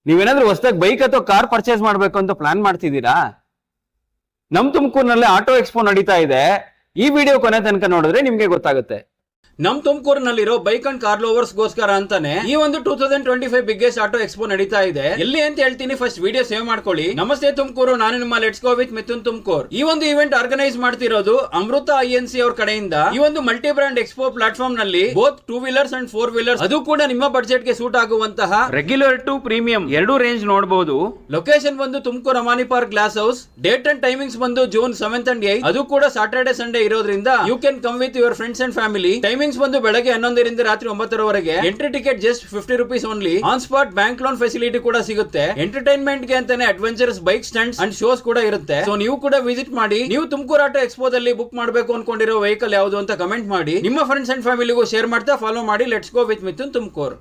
ನೀವೇನಾದ್ರೂ ಹೊಸದಾಗಿ ಬೈಕ್ ಅಥವಾ ಕಾರ್ ಪರ್ಚೇಸ್ ಮಾಡ್ಬೇಕು ಅಂತ ಪ್ಲಾನ್ ಮಾಡ್ತಿದ್ದೀರಾ? ನಮ್ ತುಮಕೂರಿನಲ್ಲಿ ಆಟೋ ಎಕ್ಸ್ಪೋ ನಡೀತಾ ಇದೆ. ಈ ವಿಡಿಯೋ ಕೊನೆ ತನಕ ನೋಡಿದ್ರೆ ನಿಮ್ಗೆ ಗೊತ್ತಾಗುತ್ತೆ. ನಮ್ ತುಮಕೂರಿನಲ್ಲಿರೋ ಬೈಕ್ ಅಂಡ್ ಕಾರ್ ಲವರ್ಸ್ ಗೋಸ್ಕರ ಅಂತಾನೆ ಈ ಒಂದು 2025 ಬಿಗ್ಗೆಸ್ಟ್ ಆಟೋ ಎಕ್ಸ್ಪೋ ನಡೀತಾ ಇದೆ. ಎಲ್ಲಿ ಅಂತ ಹೇಳ್ತೀನಿ, ಫಸ್ಟ್ ವಿಡಿಯೋ ಸೇವ್ ಮಾಡ್ಕೊಳ್ಳಿ. ನಮಸ್ತೆ ತುಮಕೂರು, ನಾನು ನಿಮ್ಮ let's go with Mithun Tumkur. ಈ ಒಂದು ಇವೆಂಟ್ ಆರ್ಗನೈಸ್ ಮಾಡ್ತಿರೋದು ಅಮೃತ INC ಅವ್ರ ಕಡೆಯಿಂದ. ಈ ಒಂದು ಮಲ್ಟಿ ಬ್ರಾಂಡ್ ಎಕ್ಸ್ಪೋ ಪ್ಲಾಟ್ಫಾರ್ಮ್ ನಲ್ಲಿ ಬೋತ್ 2 ವೀಲರ್ಸ್ ಅಂಡ್ 4 ವೀಲರ್ಸ್, ಅದು ಕೂಡ ನಿಮ್ಮ ಬಡ್ಜೆಟ್ ಗೆ ಸೂಟ್ ಆಗುವಂತಹ ರೆಗ್ಯುಲರ್ ಟು ಪ್ರೀಮಿಯಂ ಎರಡೂ ರೇಂಜ್ ನೋಡಬಹುದು. ಲೊಕೇಶನ್ ಬಂದು Tumakuru Amani park glass house. Date and timings ಬಂದು ಜೂನ್ 7th and 8th, ಅದು ಕೂಡ ಸಾಟರ್ಡೆ ಸಂಡೇ ಇರೋದ್ರಿಂದ you can come with your friends and family. Timings ಬಂದು ಬೆಳಗ್ಗೆ 11 ರಿಂದ ರಾತ್ರಿ 9 ರವರೆಗೆ. Entry ticket just 50 rupees only. On spot bank loan facility ಕೂಡ ಸಿಗುತ್ತೆ. ಎಂಟರ್ಟೈನ್ಮೆಂಟ್ ಗೆ ಅಂತಾನೆ adventurous bike stunts and shows ಕೂಡ ಇರುತ್ತೆ. ಸೊ ನೀವು ಕೂಡ ವಿಸಿಟ್ ಮಾಡಿ. ನೀವು ತುಮಕೂರು ಆಟೋ ಎಕ್ಸ್ಪೋದಲ್ಲಿ ಬುಕ್ ಮಾಡಬೇಕು ಅನ್ಕೊಂಡಿರೋ ವೆಹಿಕಲ್ ಯಾವುದು ಅಂತ ಕಮೆಂಟ್ ಮಾಡಿ. ನಿಮ್ಮ ಫ್ರೆಂಡ್ಸ್ ಅಂಡ್ ಫ್ಯಾಮಿಲಿಗೂ ಶೇರ್ ಮಾಡ್ತಾ ಫಾಲೋ ಮಾಡಿ let's go with Mithun Tumakuru.